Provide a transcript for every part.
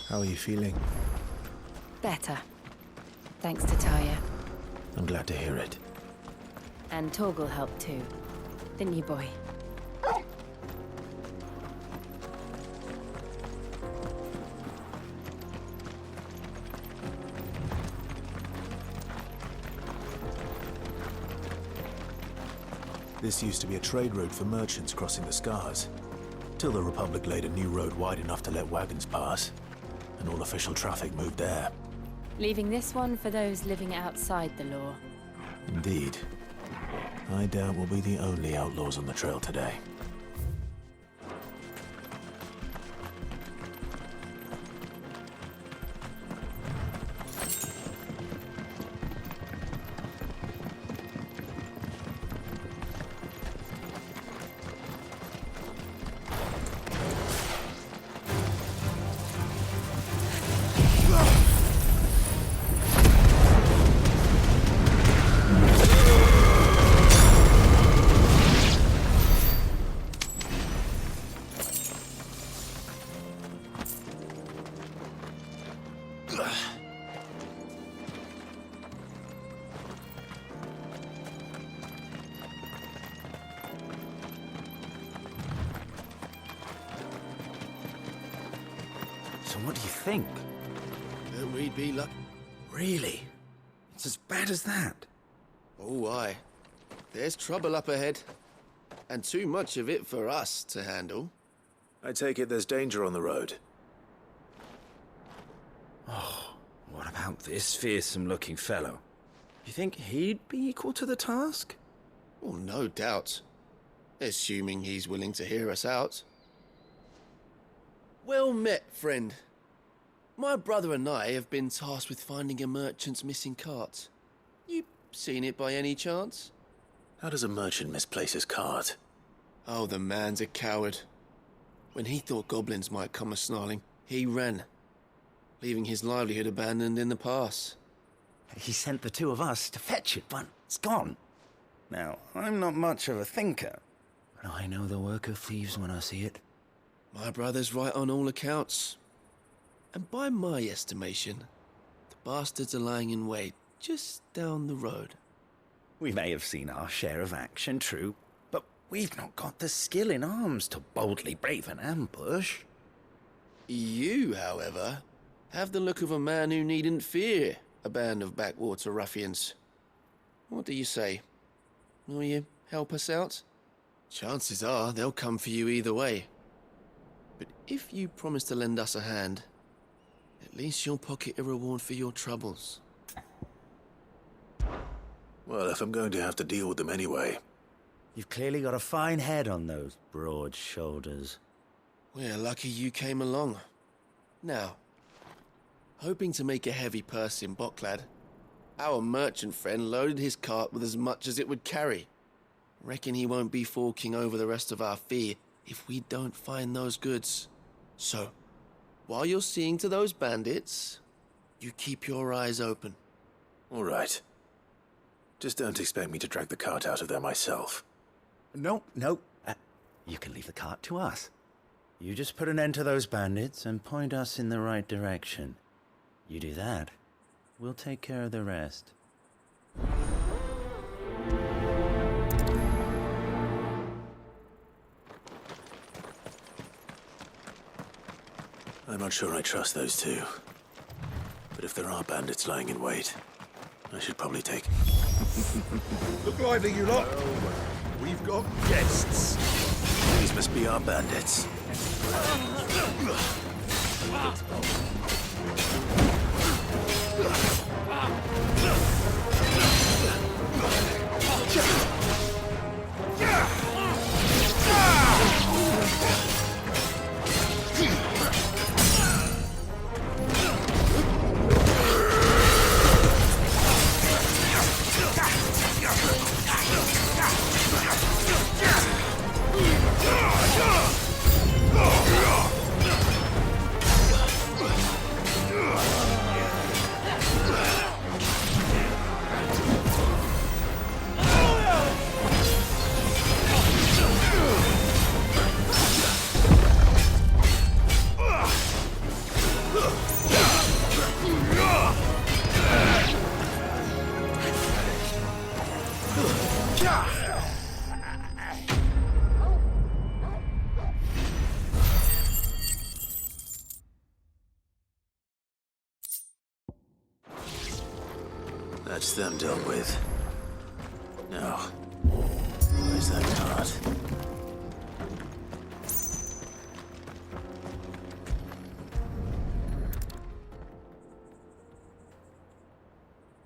How are you feeling? Better. Thanks to Taya. I'm glad to hear it. And Torgal helped too. Didn't you, boy? This used to be a trade route for merchants crossing the Scars, till the Republic laid a new road wide enough to let wagons pass, and all official traffic moved there. Leaving this one for those living outside the law. Indeed. I doubt we'll be the only outlaws on the trail today. So what do you think? That we'd be lucky. Really? It's as bad as that? Oh, aye. There's trouble up ahead. And too much of it for us to handle. I take it there's danger on the road. Oh, what about this fearsome-looking fellow? You think he'd be equal to the task? Well, no doubt. Assuming he's willing to hear us out. Well met, friend. My brother and I have been tasked with finding a merchant's missing cart. You seen it by any chance? How does a merchant misplace his cart? Oh, the man's a coward. When he thought goblins might come a-snarling, he ran, leaving his livelihood abandoned in the pass. He sent the two of us to fetch it, but it's gone. Now, I'm not much of a thinker, but I know the work of thieves when I see it. My brother's right on all accounts. And by my estimation, the bastards are lying in wait just down the road. We may have seen our share of action, true, but we've not got the skill in arms to boldly brave an ambush. You, however, have the look of a man who needn't fear a band of backwater ruffians. What do you say? Will you help us out? Chances are they'll come for you either way. But if you promise to lend us a hand, at least you'll pocket a reward for your troubles. Well, if I'm going to have to deal with them anyway. You've clearly got a fine head on those broad shoulders. We're lucky you came along. Now, hoping to make a heavy purse in Bocklad, our merchant friend loaded his cart with as much as it would carry. Reckon he won't be forking over the rest of our fee if we don't find those goods. So, while you're seeing to those bandits, you keep your eyes open. All right. Just don't expect me to drag the cart out of there myself. No. You can leave the cart to us. You just put an end to those bandits and point us in the right direction. You do that, we'll take care of the rest. I'm not sure I trust those two. But if there are bandits lying in wait, I should probably take... Look lively, you lot. We've got guests. These must be our bandits. That's them dealt with. Now, where's that cart?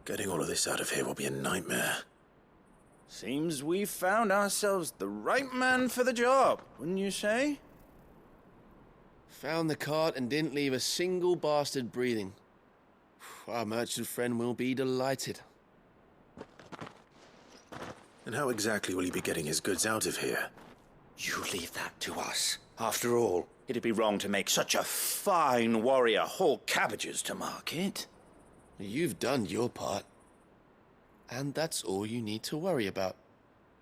Getting all of this out of here will be a nightmare. Seems we've found ourselves the right man for the job, wouldn't you say? Found the cart and didn't leave a single bastard breathing. Our merchant friend will be delighted. And how exactly will he be getting his goods out of here? You leave that to us. After all, it'd be wrong to make such a fine warrior haul cabbages to market. You've done your part. And that's all you need to worry about.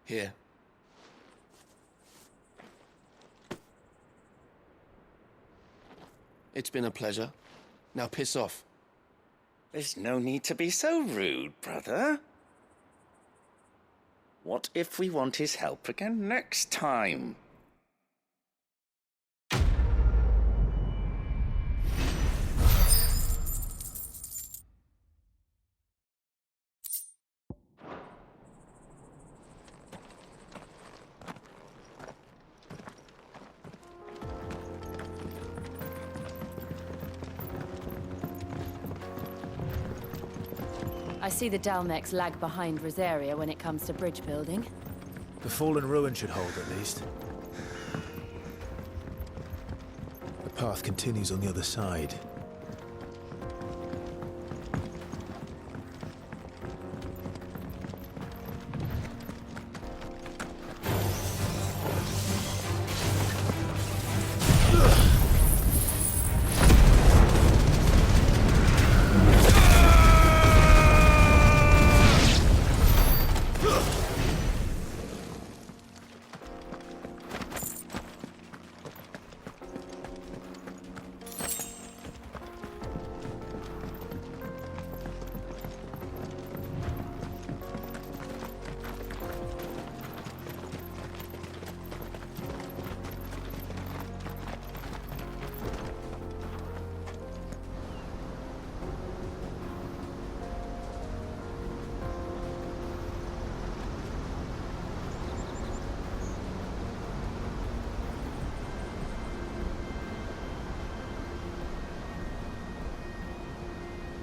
Here. It's been a pleasure. Now piss off. There's no need to be so rude, brother. What if we want his help again next time? I see the Dalmex lag behind Rosaria when it comes to bridge building. The fallen ruin should hold, at least. The path continues on the other side.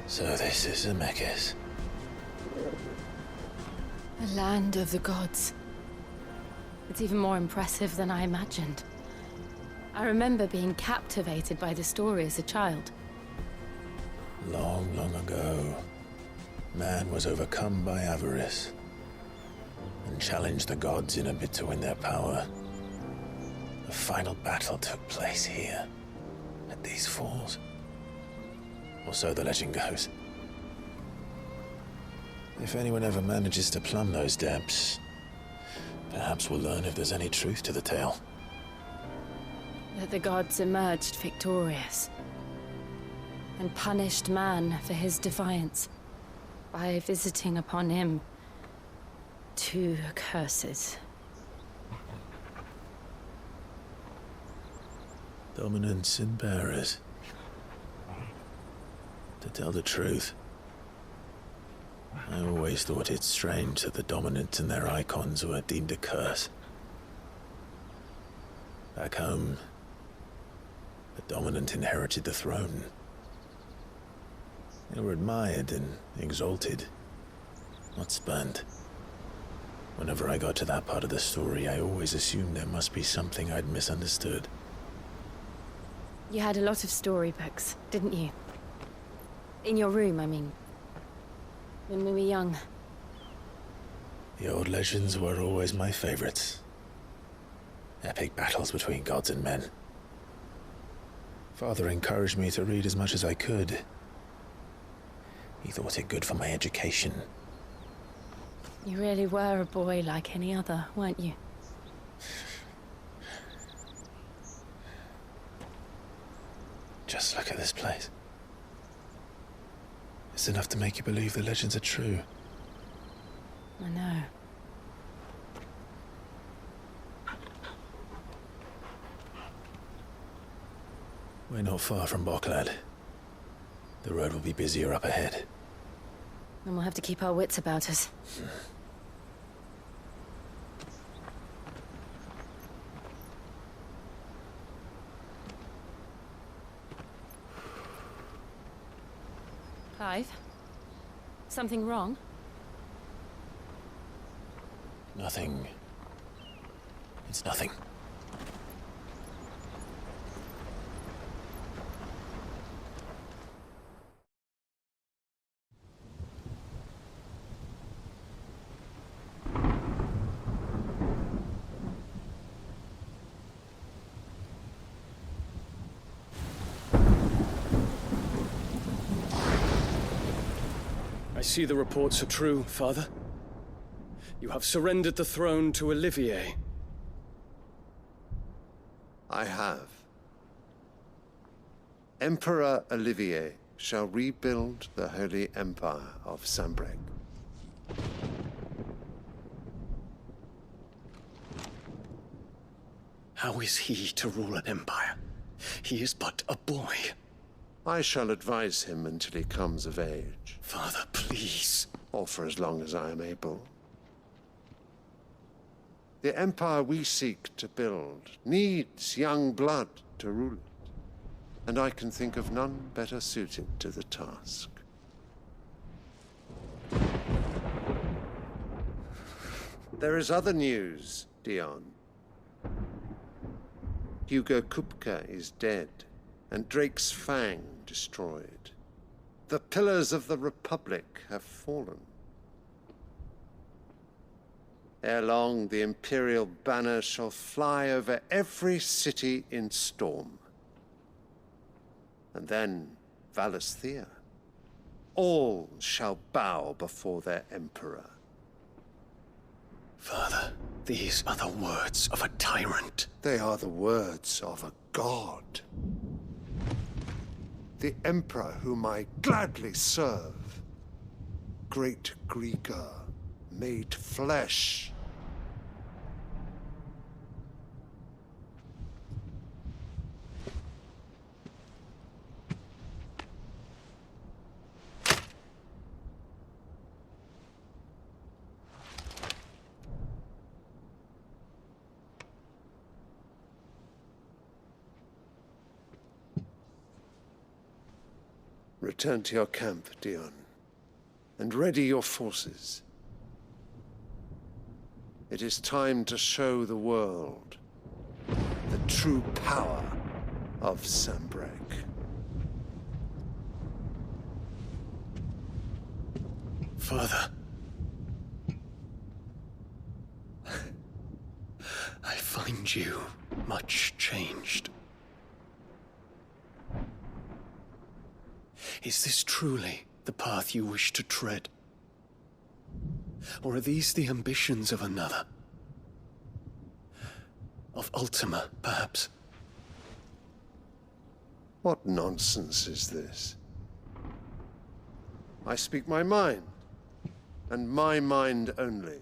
So this is Zemeckis. The land of the gods. It's even more impressive than I imagined. I remember being captivated by the story as a child. Long, long ago, man was overcome by avarice and challenged the gods in a bid to win their power. The final battle took place here, at these falls. Or so the legend goes. If anyone ever manages to plumb those depths, perhaps we'll learn if there's any truth to the tale. That the gods emerged victorious and punished man for his defiance by visiting upon him 2 curses. Dominants and bearers. To tell the truth, I always thought it strange that the dominants and their icons were deemed a curse. Back home, the dominant inherited the throne. They were admired and exalted, not spurned. Whenever I got to that part of the story, I always assumed there must be something I'd misunderstood. You had a lot of storybooks, didn't you? In your room, I mean. When we were young. The old legends were always my favorites. Epic battles between gods and men. Father encouraged me to read as much as I could. He thought it good for my education. You really were a boy like any other, weren't you? Just look at this place. It's enough to make you believe the legends are true. I know. We're not far from Boklad. The road will be busier up ahead. And we'll have to keep our wits about us. Clive? Something wrong? Nothing. It's nothing. I see the reports are true, Father. You have surrendered the throne to Olivier. I have. Emperor Olivier shall rebuild the Holy Empire of Sanbreque. How is he to rule an empire? He is but a boy. I shall advise him until he comes of age, Father, please. or for as long as I am able. The empire we seek to build needs young blood to rule it, and I can think of none better suited to the task. There is other news, Dion. Hugo Kupka is dead, and Drake's Fang destroyed. The pillars of the Republic have fallen. Ere long, the Imperial banner shall fly over every city in Storm. And then Valisthea. All shall bow before their Emperor. Father, these are the words of a tyrant. They are the words of a god. The Emperor whom I gladly serve. Great Grieger, made flesh. Return to your camp, Dion, and ready your forces. It is time to show the world the true power of Sanbreque. Father. I find you much changed. Is this truly the path you wish to tread? Or are these the ambitions of another? Of Ultima, perhaps? What nonsense is this? I speak my mind, and my mind only.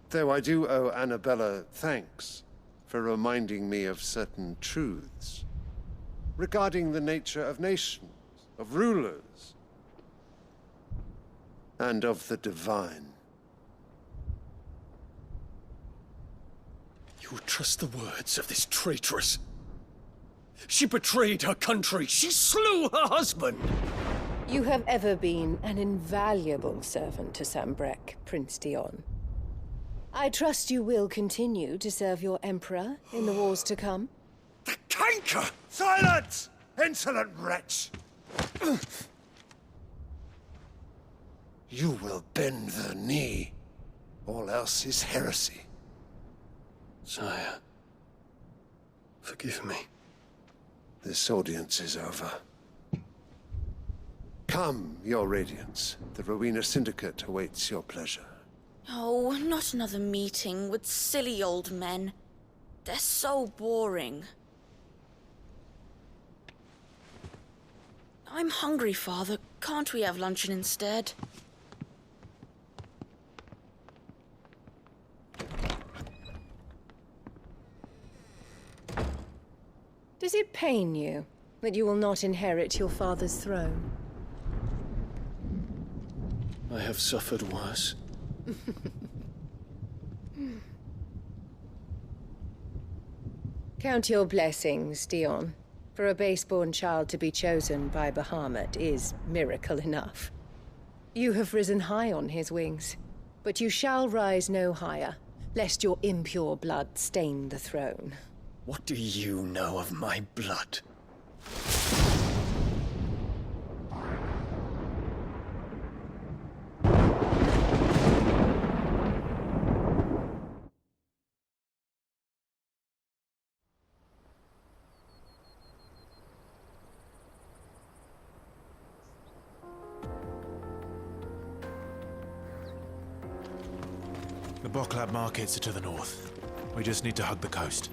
Though I do owe Annabella thanks for reminding me of certain truths regarding the nature of nations, of rulers, and of the divine. You would trust the words of this traitress? She betrayed her country. She slew her husband. You have ever been an invaluable servant to Sanbreque, Prince Dion. I trust you will continue to serve your Emperor in the wars to come. The canker! Silence! Insolent wretch! You will bend the knee. All else is heresy. Sire, forgive me. This audience is over. Come, your Radiance. The Rowena Syndicate awaits your pleasure. Oh, not another meeting with silly old men. They're so boring. I'm hungry, Father. Can't we have luncheon instead? Does it pain you that you will not inherit your father's throne? have suffered worse. Count your blessings, Dion. For a base-born child to be chosen by Bahamut is miracle enough. You have risen high on his wings, but you shall rise no higher, lest your impure blood stain the throne. What do you know of my blood? The Boklab markets are to the north. We just need to hug the coast.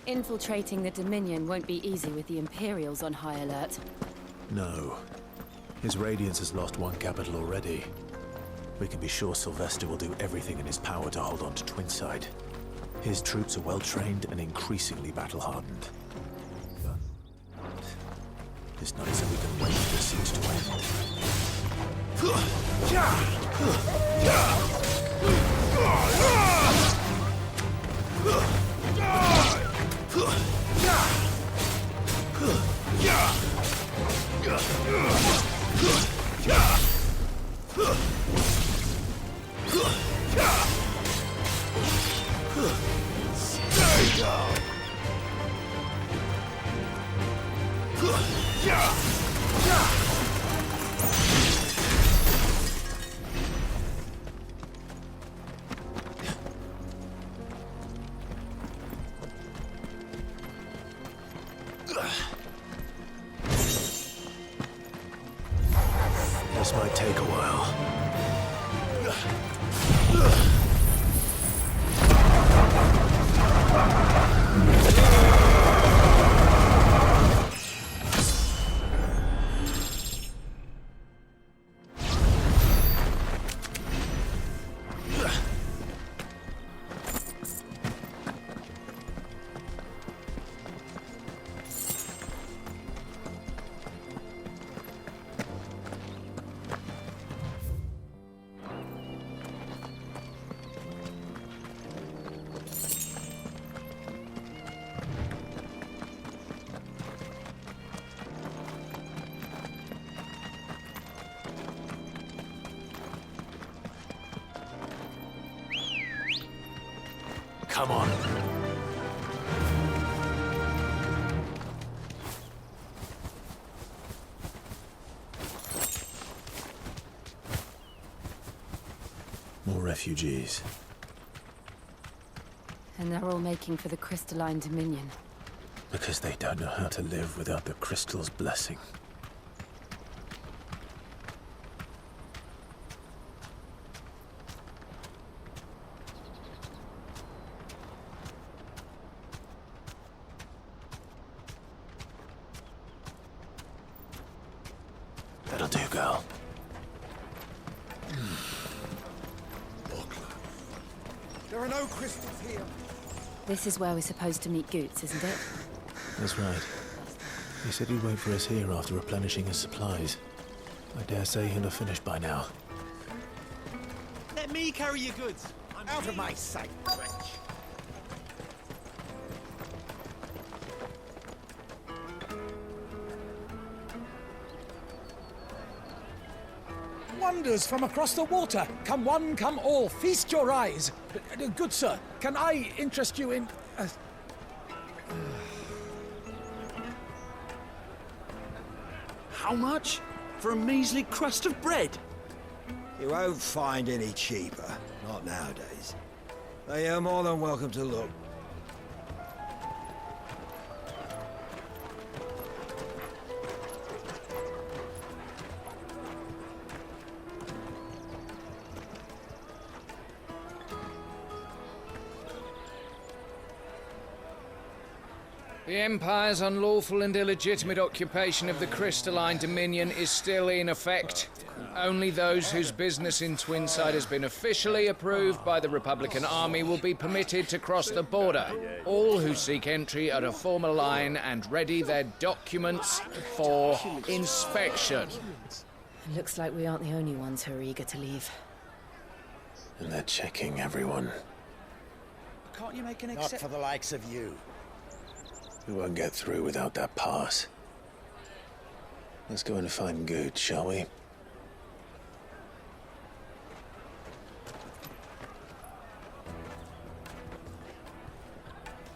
Infiltrating the Dominion won't be easy with the Imperials on high alert. No. His Radiance has lost one capital already. We can be sure Sylvester will do everything in his power to hold on to Twinside. His troops are well-trained and increasingly battle-hardened. It's not as if we can wait for the siege to end. Stay down! This might take a while. Come on. More refugees. And they're all making for the Crystalline Dominion. Because they don't know how to live without the crystal's blessing. That'll do, girl. There are no crystals here. This is where we're supposed to meet Goots, isn't it? That's right. He said he'd wait for us here after replenishing his supplies. I dare say he'll have finished by now. Let me carry your goods. I'm Out of my sight, wretch. Wonders from across the water. Come one, come all. Feast your eyes. Good sir, can I interest you in... How much? For a measly crust of bread? You won't find any cheaper. Not nowadays. But you're more than welcome to look. The Empire's unlawful and illegitimate occupation of the Crystalline Dominion is still in effect. Only those whose business in Twinside has been officially approved by the Republican Army will be permitted to cross the border. All who seek entry are to form a line and ready their documents for inspection. It looks like we aren't the only ones who are eager to leave. And they're checking everyone. Can't you make an Not for the likes of you. We won't get through without that pass. Let's go and find Good, shall we?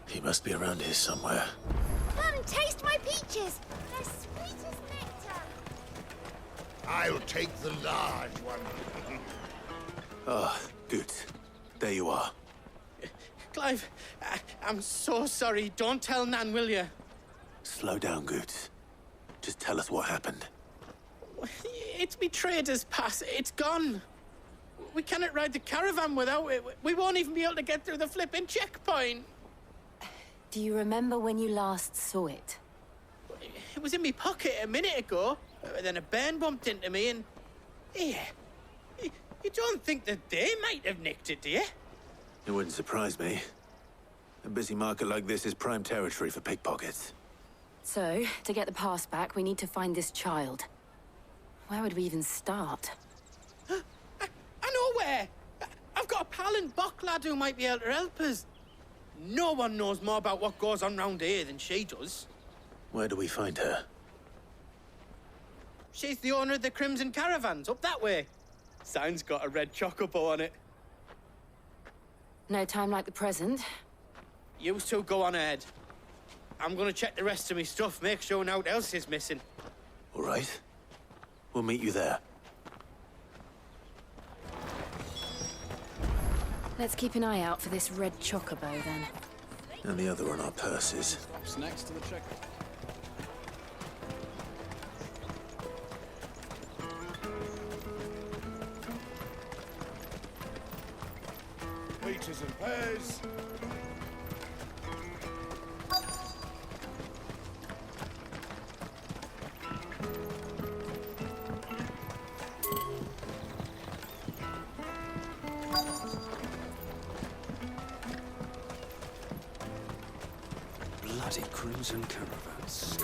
He must be around here somewhere. Come, taste my peaches! They're sweet as nectar! I'll take the large one. Ah, Good. There you are. Clive, I'm so sorry. Don't tell Nan, will you? Slow down, Good. Just tell us what happened. It's me trader's pass. It's gone. We cannot ride the caravan without it. We won't even be able to get through the flipping checkpoint. Do you remember when you last saw it? It was in my pocket a minute ago. Then a bairn bumped into me and... Yeah. You don't think that they might have nicked it, do you? It wouldn't surprise me. A busy market like this is prime territory for pickpockets. So, to get the pass back, we need to find this child. Where would we even start? I know where! I've got a pal in Bock lad who might be able to help us. No one knows more about what goes on round here than she does. Where do we find her? She's the owner of the Crimson Caravans, up that way. Sign's got a red chocobo on it. No time like the present. You two go on ahead. I'm gonna check the rest of my stuff, make sure naught else is missing. All right. We'll meet you there. Let's keep an eye out for this red chocobo, then. And the other on our purses. Stops next to the check. Peaches and pears. Bloody Crimson Caravans.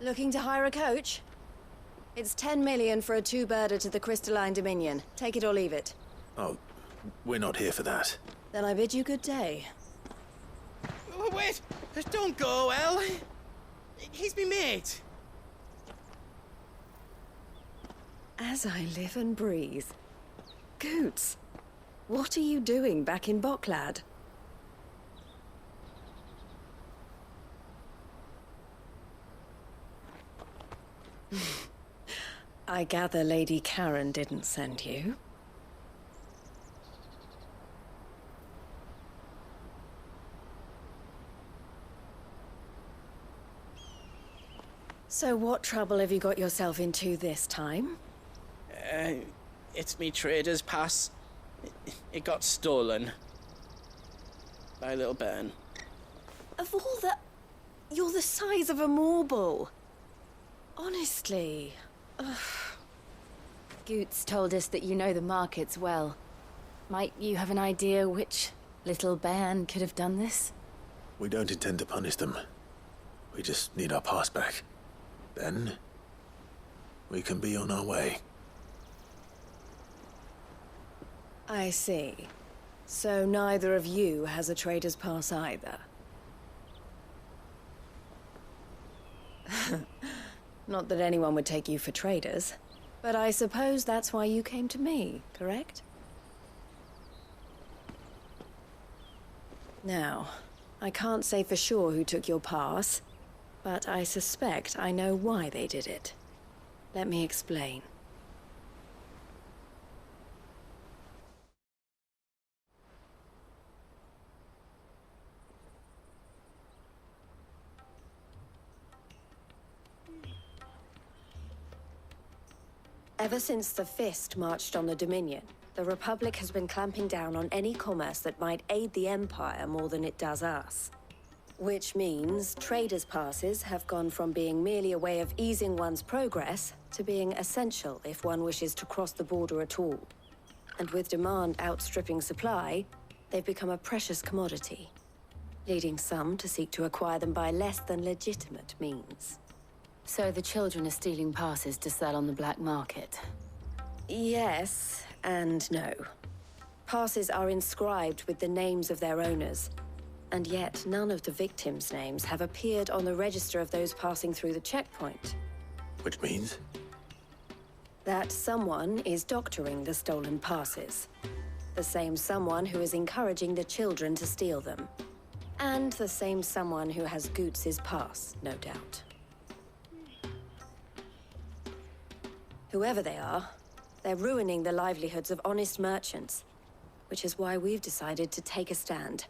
Looking to hire a coach? It's 10 million for a two-birder to the Crystalline Dominion. Take it or leave it. Oh, we're not here for that. Then I bid you good day. Oh, wait! Don't go, El. He's me mate. As I live and breathe. Goots, what are you doing back in Bocklad? I gather Lady Karen didn't send you. So what trouble have you got yourself into this time? It's me trader's pass. It got stolen. By a little bairn. Of all the... You're the size of a marble. Honestly. Ugh. Goots told us that you know the markets well. Might you have an idea which little bairn could have done this? We don't intend to punish them. We just need our pass back. Then, we can be on our way. I see. So neither of you has a trader's pass either. Not that anyone would take you for traders, but I suppose that's why you came to me, correct? Now, I can't say for sure who took your pass, but I suspect I know why they did it. Let me explain. Ever since the Fist marched on the Dominion, the Republic has been clamping down on any commerce that might aid the Empire more than it does us. Which means traders' passes have gone from being merely a way of easing one's progress to being essential if one wishes to cross the border at all. And with demand outstripping supply, they've become a precious commodity, leading some to seek to acquire them by less than legitimate means. So the children are stealing passes to sell on the black market? Yes, and no. Passes are inscribed with the names of their owners, and yet none of the victims' names have appeared on the register of those passing through the checkpoint. Which means? That someone is doctoring the stolen passes. The same someone who is encouraging the children to steal them. And the same someone who has Goots's pass, no doubt. Whoever they are, they're ruining the livelihoods of honest merchants, which is why we've decided to take a stand.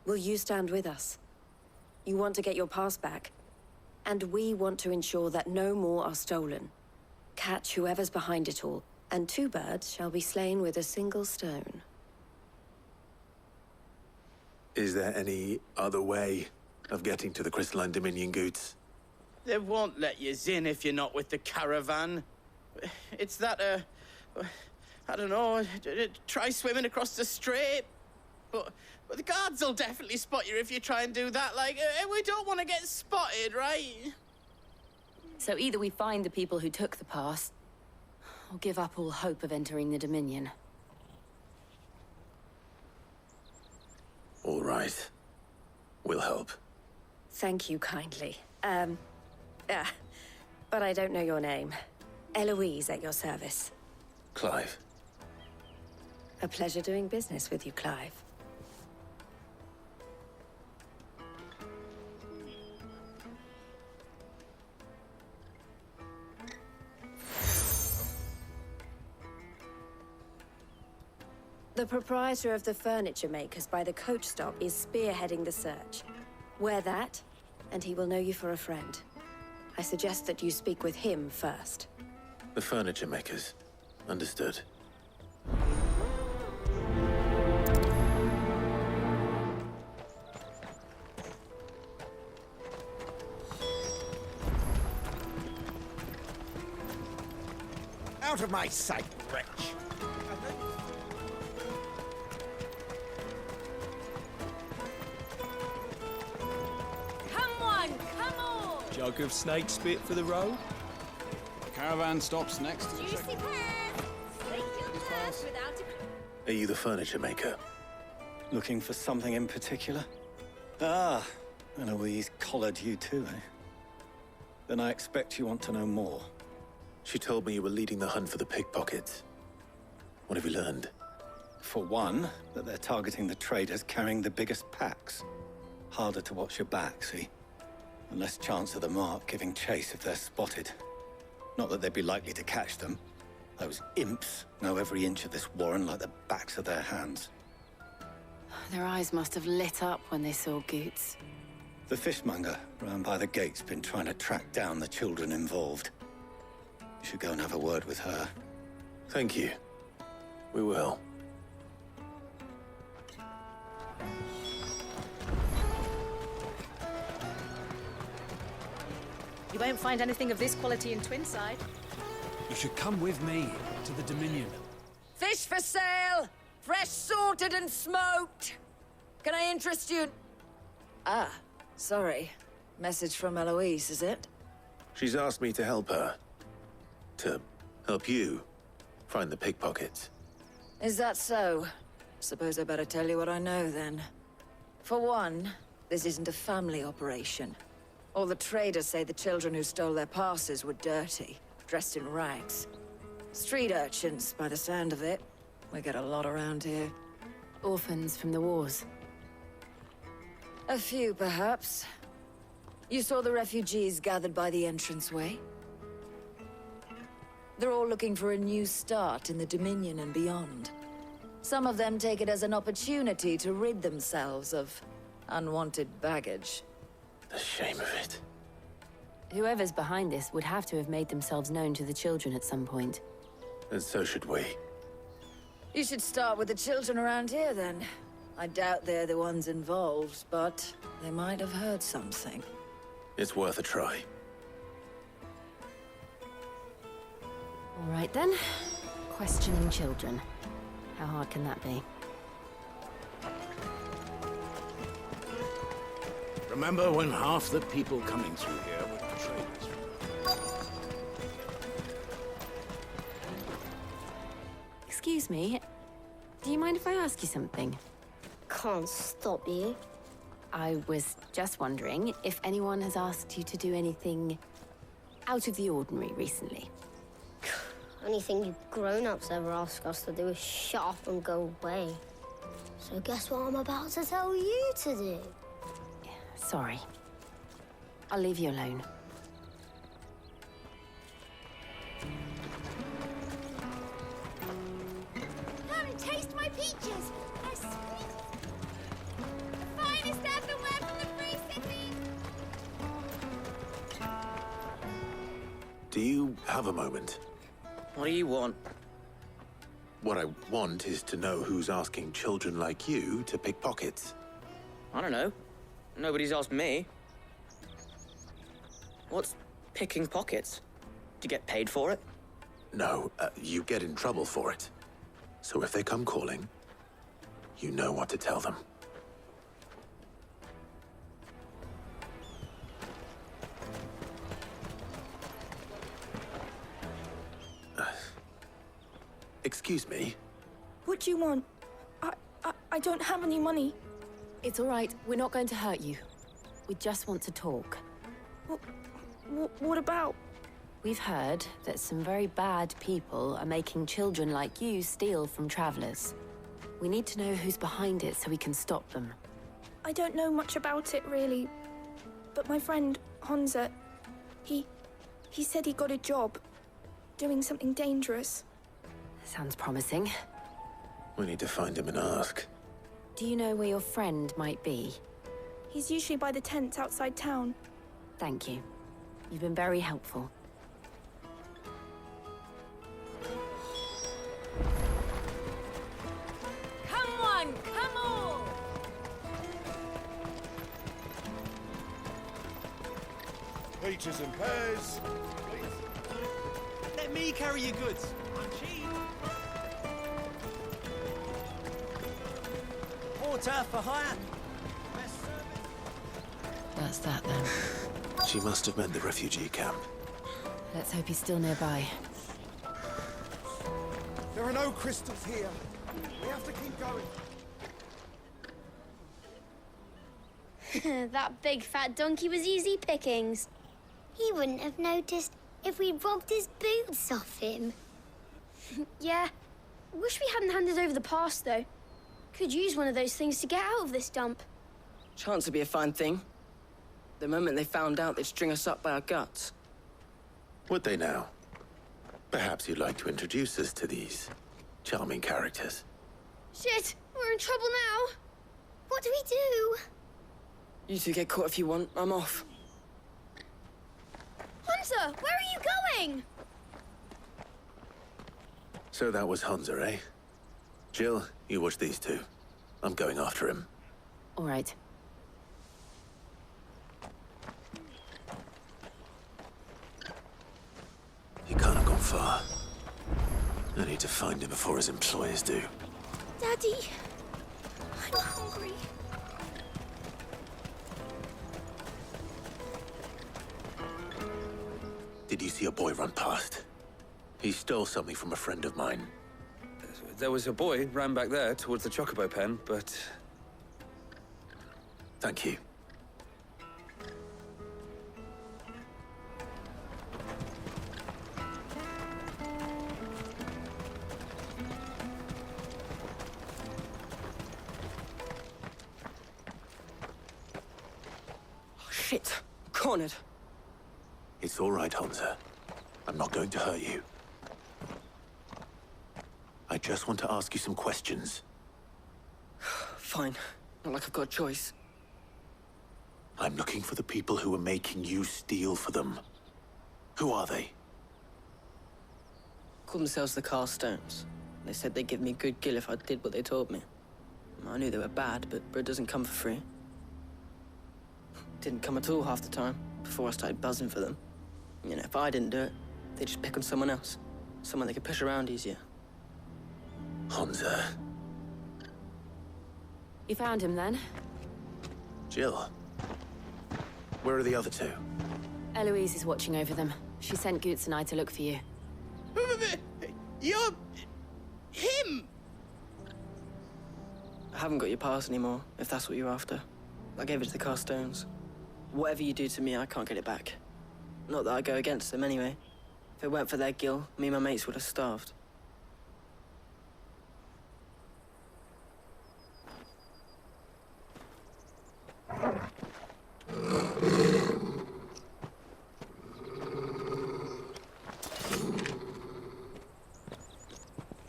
Will you stand with us? You want to get your pass back, and we want to ensure that no more are stolen. Catch whoever's behind it all, and 2 birds shall be slain with a single stone. Is there any other way of getting to the Crystalline Dominion, Goots? They won't let you in if you're not with the caravan. It's that, I don't know, try swimming across the strait. But the guards will definitely spot you if you try and do that. Like, we don't want to get spotted, right? So either we find the people who took the pass, or give up all hope of entering the Dominion. All right. We'll help. Thank you kindly. But I don't know your name. Eloise at your service. Clive. A pleasure doing business with you, Clive. The proprietor of the furniture makers by the coach stop is spearheading the search. Wear that, and he will know you for a friend. I suggest that you speak with him first. The furniture makers. Understood. Out of my sight, wretch! Jug of snake spit for the road. Caravan stops next to the Juicy pears! Slate your purse without a... Are you the furniture maker? Looking for something in particular? Ah, Eloise collared you too, eh? Then I expect you want to know more. She told me you were leading the hunt for the pickpockets. What have you learned? For one, that they're targeting the traders carrying the biggest packs. Harder to watch your back, see? And less chance of the mark giving chase if they're spotted. Not that they'd be likely to catch them. Those imps know every inch of this warren like the backs of their hands. Their eyes must have lit up when they saw Goots. The fishmonger round by the gate's been trying to track down the children involved. You should go and have a word with her. Thank you. We will. You won't find anything of this quality in Twinside. You should come with me to the Dominion. Fish for sale! Fresh sorted and smoked! Can I interest you? Ah, sorry. Message from Eloise, is it? She's asked me to help her. To help you find the pickpockets. Is that so? Suppose I better tell you what I know, then. For one, this isn't a family operation. All the traders say the children who stole their passes were dirty, dressed in rags. Street urchins, by the sound of it. We get a lot around here. Orphans from the wars. A few, perhaps. You saw the refugees gathered by the entranceway? They're all looking for a new start in the Dominion and beyond. Some of them take it as an opportunity to rid themselves of unwanted baggage. The shame of it. Whoever's behind this would have to have made themselves known to the children at some point. And so should we. You should start with the children around here, then. I doubt they're the ones involved, but they might have heard something. It's worth a try. All right, then. Questioning children. How hard can that be? Remember when half the people coming through here were traders? Excuse me. Do you mind if I ask you something? Can't stop you. I was just wondering if anyone has asked you to do anything out of the ordinary recently. Anything you grown-ups ever ask us to do is shut up and go away. So guess what I'm about to tell you to do? Sorry. I'll leave you alone. Come and taste my peaches. They're sweet. The finest earthenware from the Free City. Do you have a moment? What do you want? What I want is to know who's asking children like you to pick pockets. I don't know. Nobody's asked me. What's picking pockets? Do you get paid for it? No, you get in trouble for it. So if they come calling, you know what to tell them. Excuse me? What do you want? I don't have any money. It's all right. We're not going to hurt you. We just want to talk. What about? We've heard that some very bad people are making children like you steal from travelers. We need to know who's behind it so we can stop them. I don't know much about it, really. But my friend, Honza, he said he got a job doing something dangerous. Sounds promising. We need to find him and ask. Do you know where your friend might be? He's usually by the tents outside town. Thank you. You've been very helpful. Come on, come on! Peaches and pears. Let me carry your goods. I'm cheap. Water for hire. Best service. That's that, then. She must have meant the refugee camp. Let's hope he's still nearby. There are no crystals here. We have to keep going. That big fat donkey was easy pickings. He wouldn't have noticed if we'd robbed his boots off him. Yeah. Wish we hadn't handed over the pass, though. Could use one of those things to get out of this dump. Chance would be a fine thing. The moment they found out, they'd string us up by our guts. Would they now? Perhaps you'd like to introduce us to these charming characters. Shit! We're in trouble now! What do we do? You two get caught if you want. I'm off. Hunter, where are you going? So that was Hunter, eh? Jill, you watch these two. I'm going after him. All right. He can't have gone far. I need to find him before his employers do. Daddy, I'm hungry. Did you see a boy run past? He stole something from a friend of mine. There was a boy ran back there towards the Chocobo pen, but... Thank you. Oh, shit. Cornered. It's all right, Hunter. I'm not going to hurt you. I just want to ask you some questions. Fine. Not like I've got a choice. I'm looking for the people who are making you steal for them. Who are they? Called themselves the Carstones. They said they'd give me good gill if I did what they told me. I knew they were bad, but bread doesn't come for free. Didn't come at all half the time, before I started buzzing for them. You know, if I didn't do it, they'd just pick on someone else. Someone they could push around easier. Honza. You found him then? Jill. Where are the other two? Eloise is watching over them. She sent Goots and I to look for you. You're... him! I haven't got your pass anymore, if that's what you're after. I gave it to the Carstones. Whatever you do to me, I can't get it back. Not that I go against them anyway. If it weren't for their gill, me and my mates would have starved.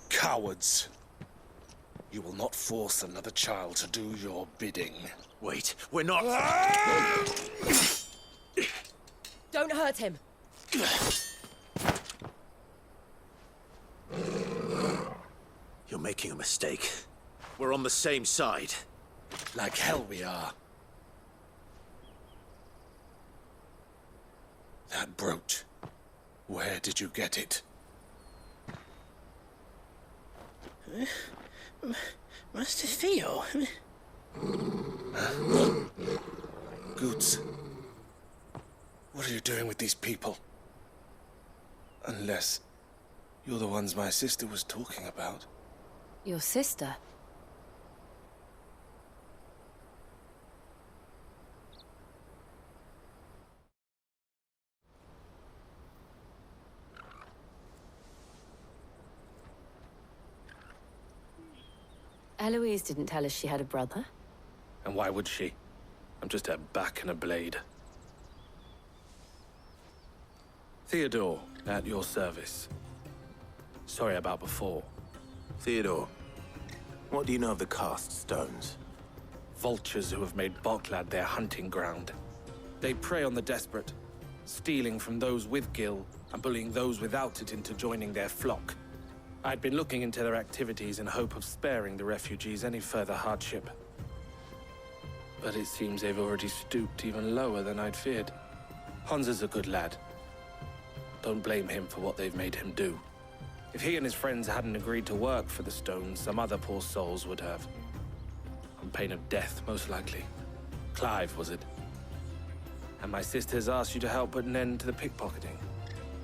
Cowards. You will not force another child to do your bidding. Wait, we're not... Don't hurt him. You're making a mistake. We're on the same side. Like hell we are. That brooch. Where did you get it? Master Theo? Goots. What are you doing with these people? Unless you're the ones my sister was talking about. Your sister? Eloise didn't tell us she had a brother. And why would she? I'm just her back and a blade. Theodore, at your service. Sorry about before. Theodore, what do you know of the Cast Stones? Vultures who have made Boklad their hunting ground. They prey on the desperate, stealing from those with gill and bullying those without it into joining their flock. I'd been looking into their activities in hope of sparing the refugees any further hardship. But it seems they've already stooped even lower than I'd feared. Honza's a good lad. Don't blame him for what they've made him do. If he and his friends hadn't agreed to work for the Stones, some other poor souls would have. On pain of death, most likely. Clive, was it? And my sisters asked you to help put an end to the pickpocketing.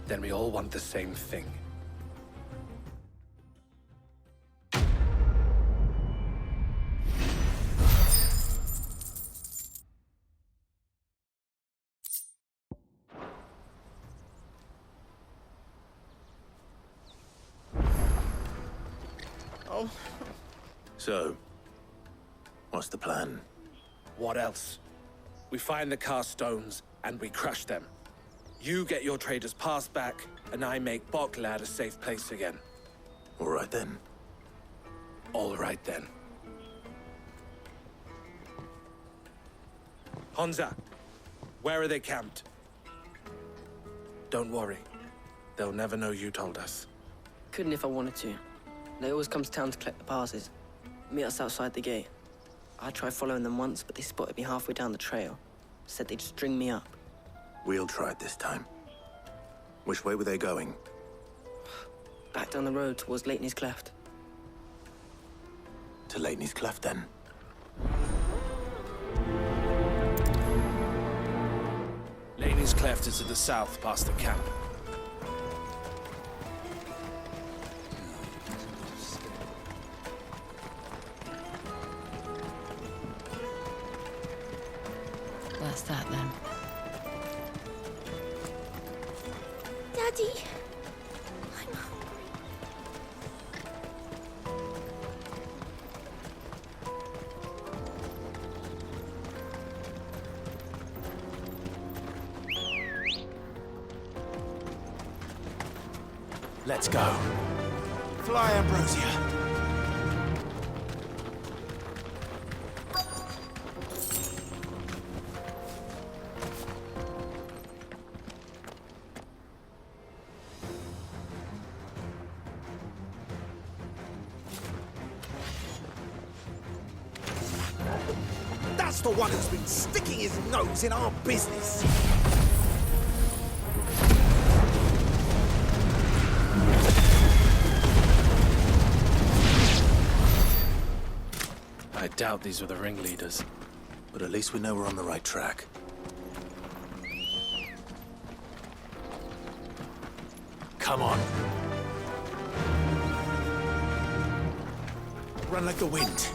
Then we all want the same thing. Oh. So, what's the plan? What else? We find the Cast Stones, and we crush them. You get your trader's pass back, and I make Boklad a safe place again. All right then. All right then. Honza, where are they camped? Don't worry. They'll never know you told us. Couldn't if I wanted to. They always come to town to collect the passes. Meet us outside the gate. I tried following them once, but they spotted me halfway down the trail. Said they'd string me up. We'll try it this time. Which way were they going? Back down the road towards Leighton's Cleft. To Leighton's Cleft, then? Leighton's Cleft is to the south, past the camp. That's that, then. Daddy! I'm hungry. Let's go. Fly, Ambrosia. That's the one who's been sticking his nose in our business. I doubt these were the ringleaders. But at least we know we're on the right track. Come on. Run like the wind.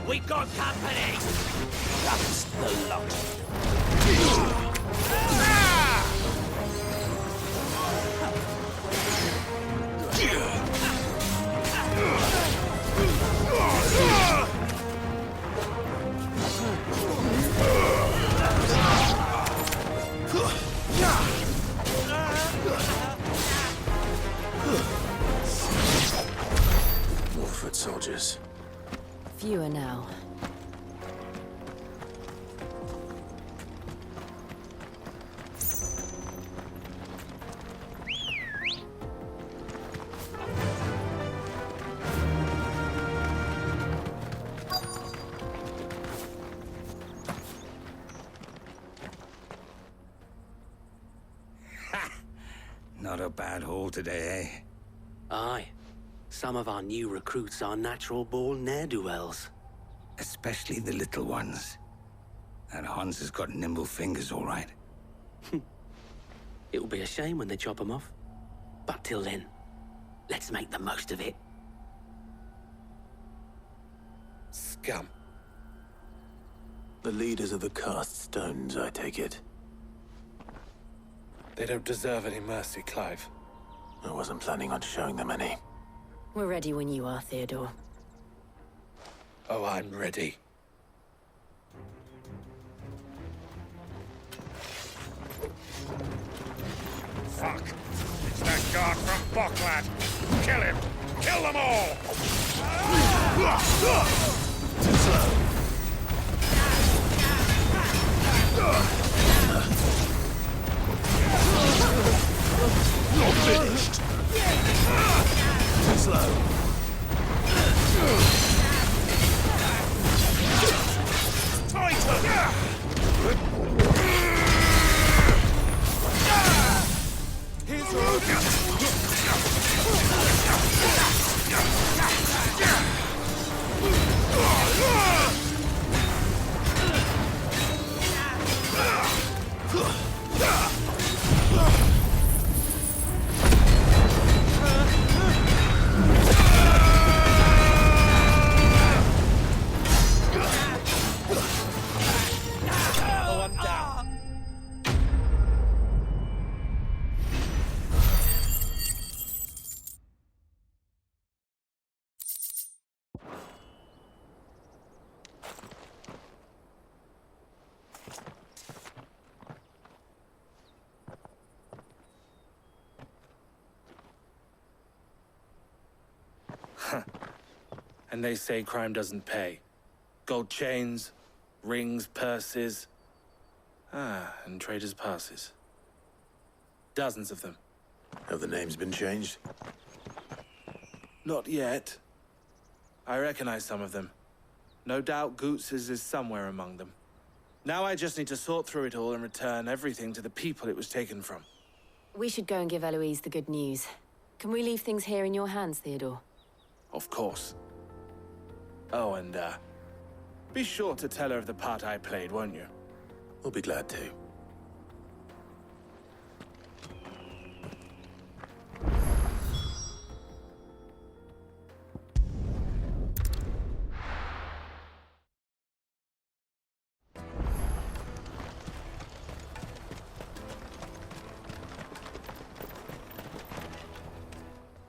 We got company! That's the lot. More foot soldiers. Fewer now. Not a bad haul today, eh? Aye. Some of our new recruits are natural-born ne'er-do-wells. Especially the little ones. That Hans has got nimble fingers, all right. It'll be a shame when they chop them off. But till then, let's make the most of it. Scum. The leaders of the cast stones, I take it. They don't deserve any mercy, Clive. I wasn't planning on showing them any. We're ready when you are, Theodore. Oh, I'm ready. Fuck! It's that guard from Bocklad! Kill him! Kill them all! Too slow. You're finished! Too slow. And they say crime doesn't pay. Gold chains, rings, purses. And traders' passes. Dozens of them. Have the names been changed? Not yet. I recognize some of them. No doubt Goots's is somewhere among them. Now I just need to sort through it all and return everything to the people it was taken from. We should go and give Eloise the good news. Can we leave things here in your hands, Theodore? Of course. Oh, and, be sure to tell her of the part I played, won't you? We'll be glad to.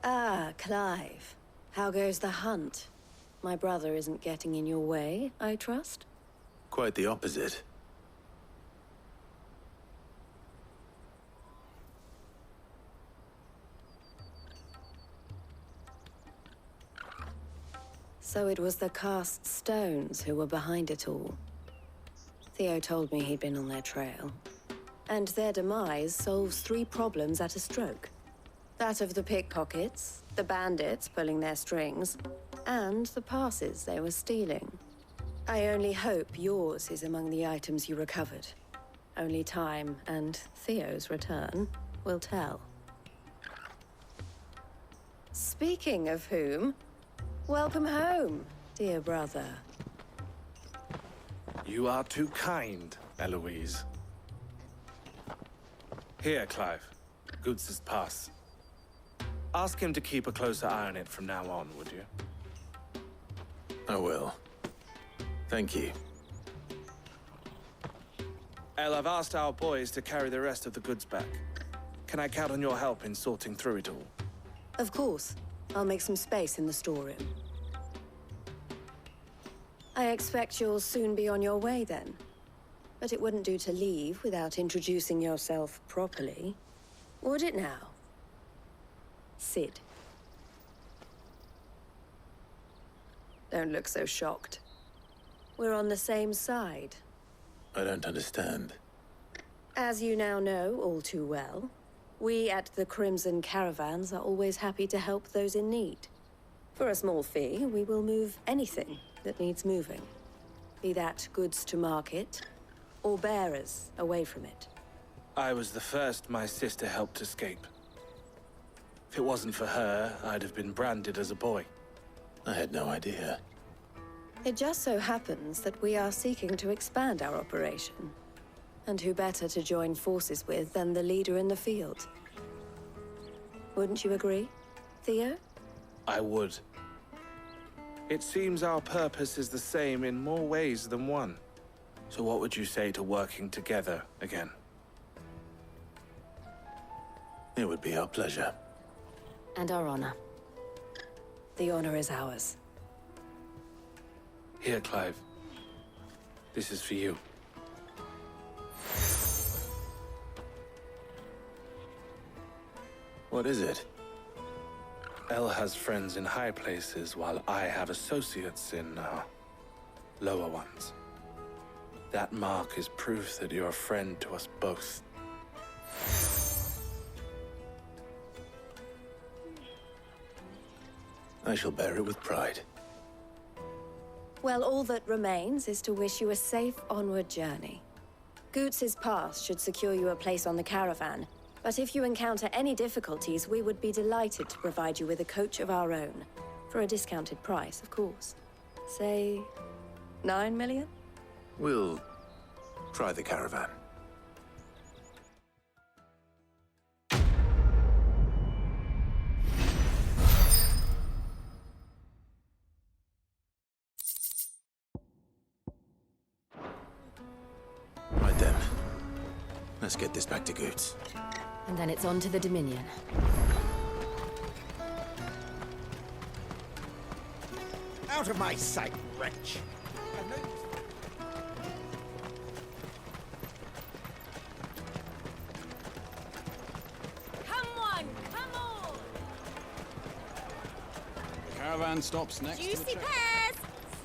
Ah, Clive. How goes the hunt? My brother isn't getting in your way, I trust? Quite the opposite. So it was the cast stones who were behind it all. Theo told me he'd been on their trail. And their demise solves 3 problems at a stroke. That of the pickpockets, the bandits pulling their strings, and the passes they were stealing. I only hope yours is among the items you recovered. Only time and Theo's return will tell. Speaking of whom, welcome home, dear brother. You are too kind, Eloise. Here, Clive. Goods' pass. Ask him to keep a closer eye on it from now on, would you? I will. Thank you. El, I've asked our boys to carry the rest of the goods back. Can I count on your help in sorting through it all? Of course. I'll make some space in the storeroom. I expect you'll soon be on your way then. But it wouldn't do to leave without introducing yourself properly. Would it now? Sid. Don't look so shocked. We're on the same side. I don't understand. As you now know all too well, we at the Crimson Caravans are always happy to help those in need. For a small fee, we will move anything that needs moving. Be that goods to market, or bearers away from it. I was the first my sister helped escape. If it wasn't for her, I'd have been branded as a boy. I had no idea. It just so happens that we are seeking to expand our operation. And who better to join forces with than the leader in the field? Wouldn't you agree, Theo? I would. It seems our purpose is the same in more ways than one. So what would you say to working together again? It would be our pleasure. And our honor. The honor is ours. Here, Clive. This is for you. What is it? El has friends in high places, while I have associates in, lower ones. That mark is proof that you're a friend to us both. I shall bear it with pride. Well, all that remains is to wish you a safe onward journey. Goots' pass should secure you a place on the caravan, but if you encounter any difficulties, we would be delighted to provide you with a coach of our own. For a discounted price, of course. Say, 9 million? We'll try the caravan. Right then. Let's get this back to Goots. And then it's on to the Dominion. Out of my sight, wretch! Come on, come on! The caravan stops next to the Juicy check. pears!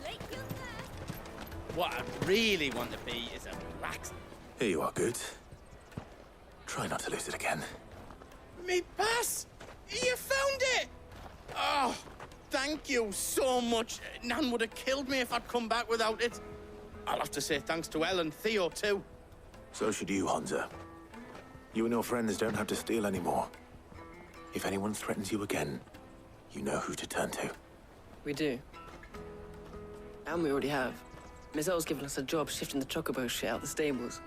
Slake your thirst! What I really want to be is a blacksmith. Here you are, Goots. Try not to lose it again. Me pass! You found it! Oh, thank you so much. Nan would have killed me if I'd come back without it. I'll have to say thanks to El and Theo, too. So should you, Honza. You and your friends don't have to steal anymore. If anyone threatens you again, you know who to turn to. We do. And we already have. Miss L's given us a job shifting the chocobo shit out the stables.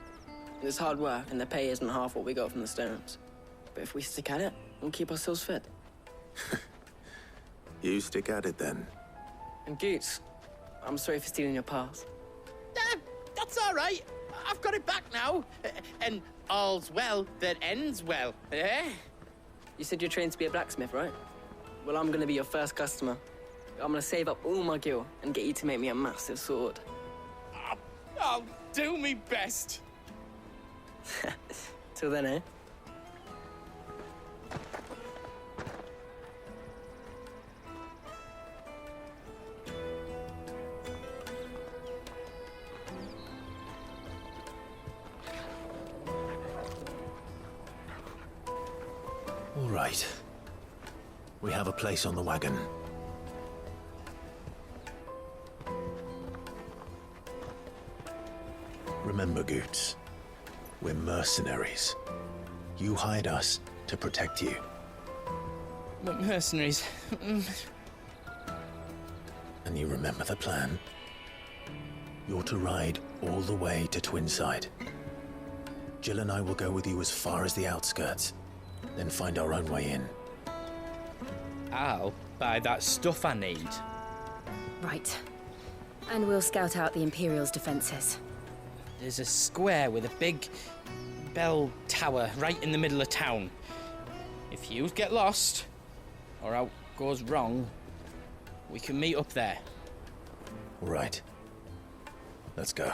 It's hard work, and the pay isn't half what we got from the stones. But if we stick at it, we'll keep ourselves fit. You stick at it, then. And Goots, I'm sorry for stealing your pass. That's all right. I've got it back now. And all's well that ends well, eh? You said you're trained to be a blacksmith, right? Well, I'm gonna be your first customer. I'm gonna save up all my gil and get you to make me a massive sword. I'll do me best. Till then, eh? right. We have a place on the wagon. Remember, Goots, we're mercenaries. You hired us to protect you. But mercenaries... And you remember the plan? You're to ride all the way to Twinside. Jill and I will go with you as far as the outskirts, then find our own way in. I'll buy that stuff I need. Right. And we'll scout out the Imperial's defenses. There's a square with a big bell tower right in the middle of town. If you get lost, or out goes wrong, we can meet up there. All right. Let's go.